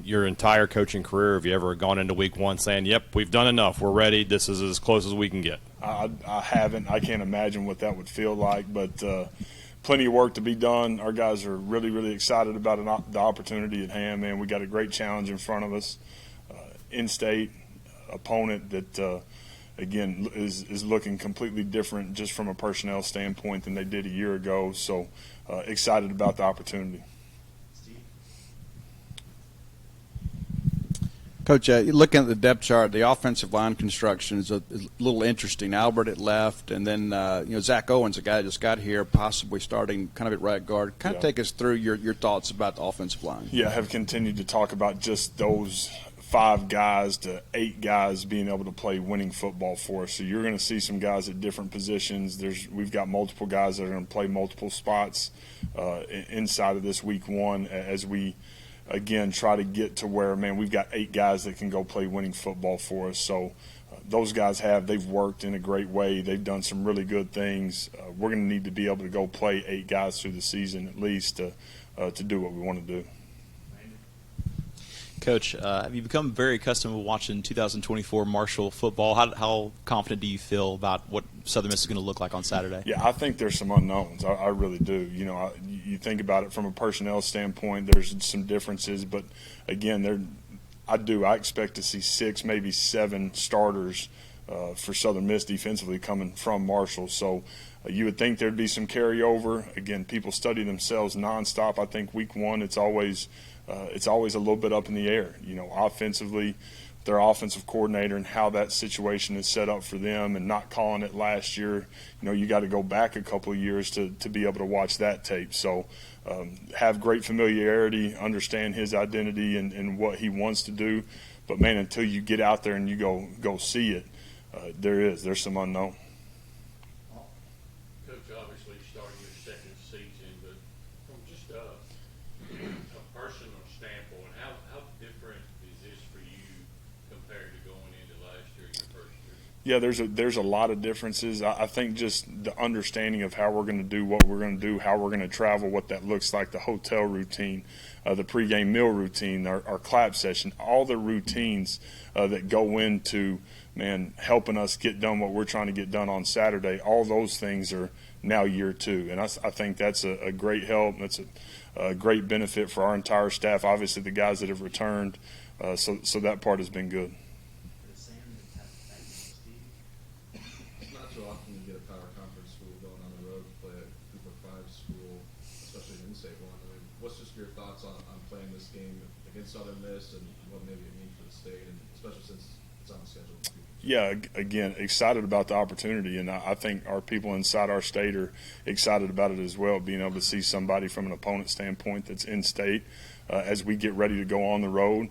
Your entire coaching career, have you ever gone into week one saying, yep, we've done enough, we're ready, this is as close as we can get? I haven't. I can't imagine what that would feel like, but plenty of work to be done. Our guys are really, really excited about the opportunity at hand, man. We got a great challenge in front of us, in-state opponent that, again, is looking completely different just from a personnel standpoint than they did a year ago. So excited about the opportunity. Coach, looking at the depth chart, the offensive line construction is a little interesting. Albert at left, and then Zach Owens, a guy that just got here, possibly starting kind of at right guard. Kind of take us through your thoughts about the offensive line. Yeah, I have continued to talk about just those 5 guys to 8 guys being able to play winning football for us. So you're going to see some guys at different positions. We've got multiple guys that are going to play multiple spots inside of this week one as we – again, try to get to where, man, we've got 8 guys that can go play winning football for us. So those guys they've worked in a great way. They've done some really good things. We're going to need to be able to go play 8 guys through the season at least to do what we want to do. Coach, have you become very accustomed to watching 2024 Marshall football? How confident do you feel about what Southern Miss is going to look like on Saturday? Yeah, I think there's some unknowns. I really do. You think about it from a personnel standpoint, there's some differences. But, again, I expect to see 6, maybe 7 starters for Southern Miss defensively coming from Marshall. So you would think there'd be some carryover. Again, people study themselves nonstop. I think week one it's always a little bit up in the air. Offensively, their offensive coordinator and how that situation is set up for them and not calling it last year. You got to go back a couple of years to be able to watch that tape. So have great familiarity, understand his identity and what he wants to do. But, man, until you get out there and you go see it, there's some unknown. Coach, obviously starting your second season, but from just a personal standpoint, how different is this for you compared to going into last year, your first year? Yeah, there's a lot of differences. I think just the understanding of how we're going to do what we're going to do, how we're going to travel, what that looks like, the hotel routine, the pregame meal routine, our clap session, all the routines that go into, man, helping us get done what we're trying to get done on Saturday. All those things are now year 2, and I think that's a great help. That's a great benefit for our entire staff. Obviously, the guys that have returned, so that part has been good. It's not so often you get a power conference school going on the road to play a Group of 5 school, especially an in-state one. I mean, what's just your thoughts on playing this game against Southern Miss and what maybe it means for the state, and especially since it's on the schedule? Yeah, again, excited about the opportunity, and I think our people inside our state are excited about it as well, being able to see somebody from an opponent standpoint that's in-state as we get ready to go on the road.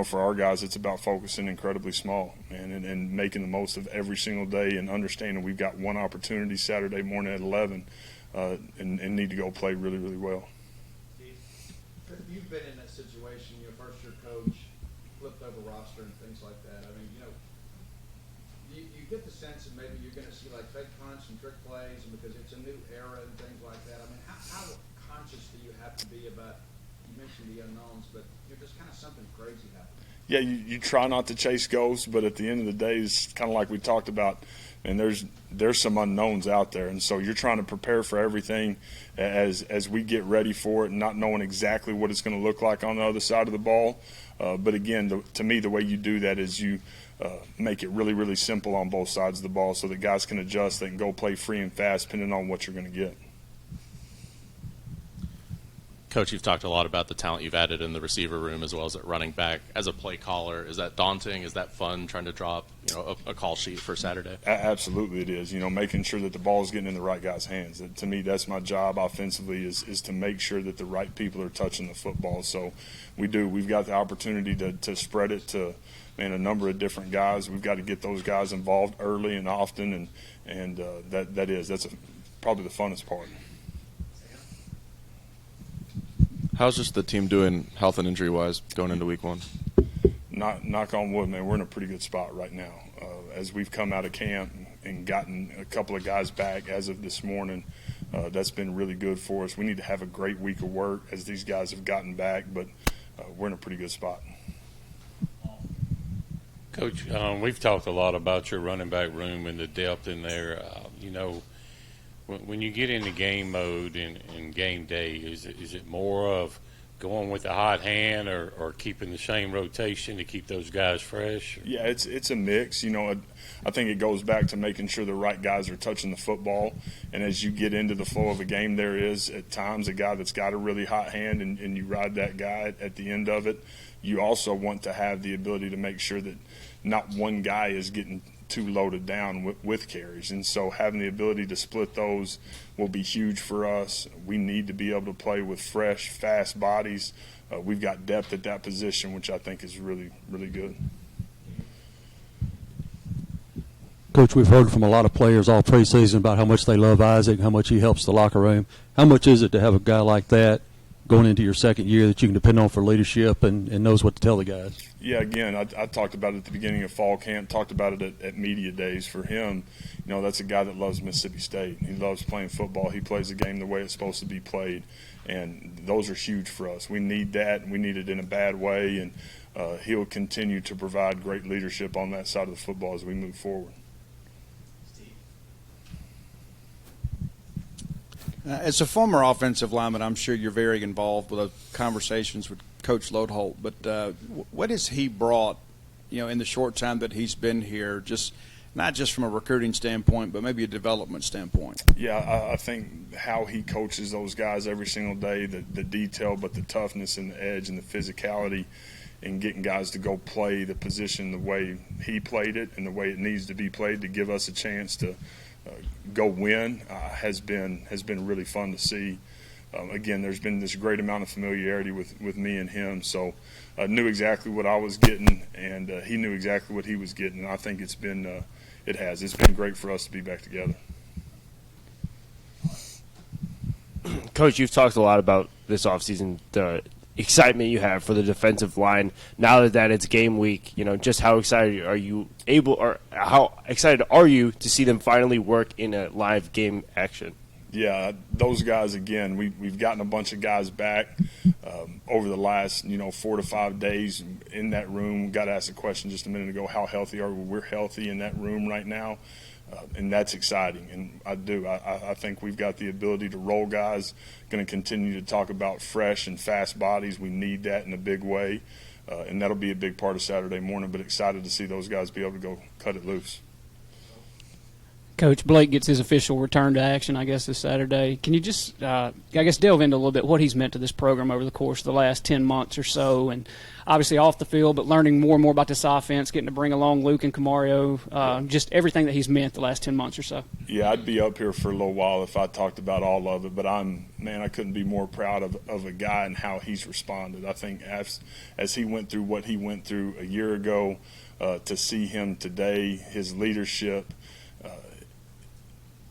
For our guys, it's about focusing incredibly small, man, and making the most of every single day and understanding we've got one opportunity Saturday morning at 11 and need to go play really, really well. Steve, you've been in that situation, first year coach, flipped over roster and things like that. I mean, you get the sense that maybe you're going to see like fake punts and trick plays, and because it's a new era and things like that. I mean, how conscious do you have to be about? You mentioned the unknowns, but you're just kind of something crazy happening. Yeah, you try not to chase ghosts, but at the end of the day, it's kind of like we talked about, and there's some unknowns out there, and so you're trying to prepare for everything as we get ready for it, and not knowing exactly what it's going to look like on the other side of the ball. But again, to me, the way you do that is you make it really, really simple on both sides of the ball so that guys can adjust. They can go play free and fast depending on what you're going to get. Coach, you've talked a lot about the talent you've added in the receiver room as well as at running back. As a play caller, is that daunting? Is that fun trying to draw up a call sheet for Saturday? Absolutely it is. Making sure that the ball is getting in the right guy's hands. To me, that's my job offensively is to make sure that the right people are touching the football. So we've got the opportunity to spread it to a number of different guys. We've got to get those guys involved early and often, and that's probably the funnest part. How's just the team doing health and injury-wise going into week one? Knock on wood, man, we're in a pretty good spot right now. As we've come out of camp and gotten a couple of guys back as of this morning, that's been really good for us. We need to have a great week of work as these guys have gotten back, but we're in a pretty good spot. Coach, we've talked a lot about your running back room and the depth in there. When you get into game mode and game day, is it more of going with the hot hand or keeping the same rotation to keep those guys fresh? Yeah, it's a mix. I think it goes back to making sure the right guys are touching the football. And as you get into the flow of a game, there is at times a guy that's got a really hot hand, and you ride that guy at the end of it. You also want to have the ability to make sure that not one guy is getting too loaded down with carries. And so having the ability to split those will be huge for us. We need to be able to play with fresh, fast bodies. We've got depth at that position, which I think is really, really good. Coach, we've heard from a lot of players all preseason about how much they love Isaac, how much he helps the locker room. How much is it to have a guy like that going into your second year that you can depend on for leadership and knows what to tell the guys? Yeah, again, I talked about it at the beginning of fall camp, talked about it at media days. For him, that's a guy that loves Mississippi State. He loves playing football. He plays the game the way it's supposed to be played, and those are huge for us. We need that, and we need it in a bad way, and he'll continue to provide great leadership on that side of the football as we move forward. As a former offensive lineman, I'm sure you're very involved with those conversations with Coach Lodeholt. But what has he brought, in the short time that he's been here, not just from a recruiting standpoint, but maybe a development standpoint? Yeah, I think how he coaches those guys every single day, the detail, but the toughness and the edge and the physicality, and getting guys to go play the position the way he played it and the way it needs to be played to give us a chance to go win has been really fun to see. Again, there's been this great amount of familiarity with me and him, so I knew exactly what I was getting, and he knew exactly what he was getting. And I think it's been great for us to be back together. Coach, you've talked a lot about this offseason, the excitement you have for the defensive line. Now that it's game week, just how excited are you how excited are you to see them finally work in a live game action? Yeah, those guys, again, we've gotten a bunch of guys back over the last 4 to 5 days in that room. Got asked a question just a minute ago, how healthy are we? We're healthy in that room right now, and that's exciting. And I think we've got the ability to roll guys. Going to continue to talk about fresh and fast bodies. We need that in a big way, and that'll be a big part of Saturday morning, but excited to see those guys be able to go cut it loose. Coach, Blake gets his official return to action, I guess, this Saturday. Can you just, delve into a little bit what he's meant to this program over the course of the last 10 months or so, and obviously off the field, but learning more and more about this offense, getting to bring along Luke and Camario, just everything that he's meant the last 10 months or so? Yeah, I'd be up here for a little while if I talked about all of it, but I couldn't be more proud of a guy and how he's responded. I think as he went through what he went through a year ago, to see him today, his leadership,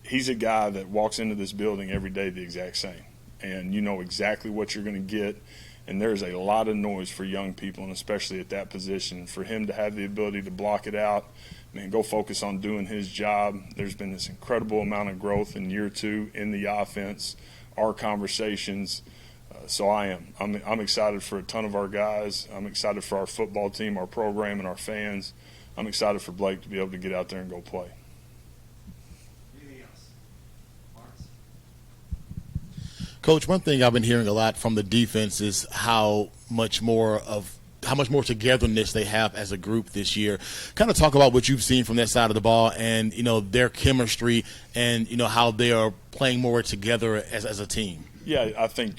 he's a guy that walks into this building every day the exact same, and you know exactly what you're going to get, and there's a lot of noise for young people, and especially at that position. For him to have the ability to block it out, go focus on doing his job. There's been this incredible amount of growth in year 2 in the offense, our conversations. So I'm excited for a ton of our guys. I'm excited for our football team, our program, and our fans. I'm excited for Blake to be able to get out there and go play. Coach, one thing I've been hearing a lot from the defense is how much more togetherness they have as a group this year. Kind of talk about what you've seen from that side of the ball and, their chemistry and, how they are playing more together as a team. Yeah, I think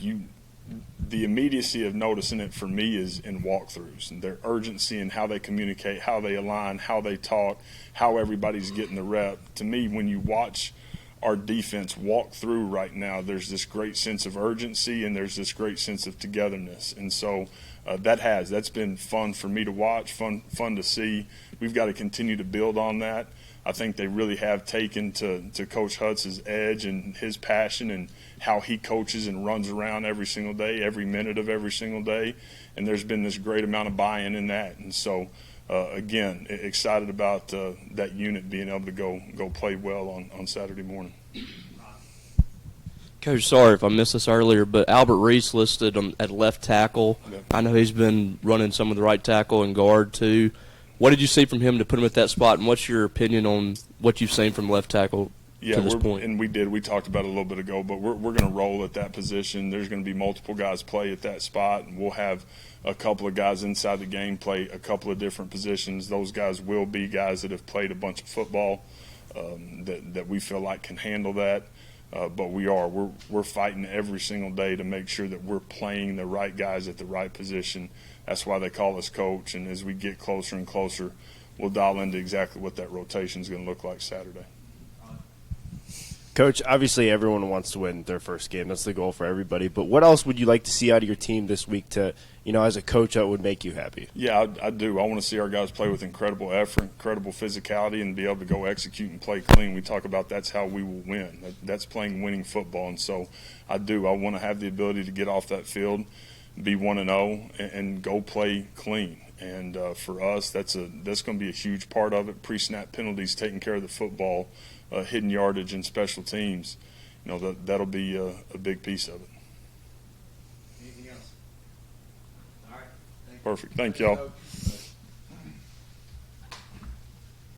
the immediacy of noticing it for me is in walkthroughs and their urgency and how they communicate, how they align, how they talk, how everybody's getting the rep. To me, when you watch our defense walk through right now, there's this great sense of urgency and there's this great sense of togetherness. And so that's been fun for me to watch, fun to see. We've got to continue to build on that. I think they really have taken to Coach Hutz's edge and his passion and how he coaches and runs around every single day, every minute of every single day. And there's been this great amount of buy-in in that. And so, again, excited about that unit being able to go play well on Saturday morning. Coach, sorry if I missed this earlier, but Albert Reese listed at left tackle. Yep. I know he's been running some of the right tackle and guard too. What did you see from him to put him at that spot, and what's your opinion on what you've seen from left tackle to this point? And we talked about it a little bit ago, but we're going to roll at that position. There's going to be multiple guys play at that spot, and we'll have a couple of guys inside the game play a couple of different positions. Those guys will be guys that have played a bunch of football that we feel like can handle that. But we're fighting every single day to make sure that we're playing the right guys at the right position. That's why they call us coach. And as we get closer and closer, we'll dial into exactly what that rotation is going to look like Saturday. Coach, obviously everyone wants to win their first game. That's the goal for everybody. But what else would you like to see out of your team this week to, as a coach, that would make you happy? Yeah, I do. I want to see our guys play with incredible effort, incredible physicality, and be able to go execute and play clean. We talk about that's how we will win. That's playing winning football. And so I do. I want to have the ability to get off that field, be 1-0, and go play clean. And for us, that's going to be a huge part of it. Pre-snap penalties, taking care of the football, hidden yardage, and special teams. That'll be a big piece of it. Anything else? All right. Perfect. Thank y'all.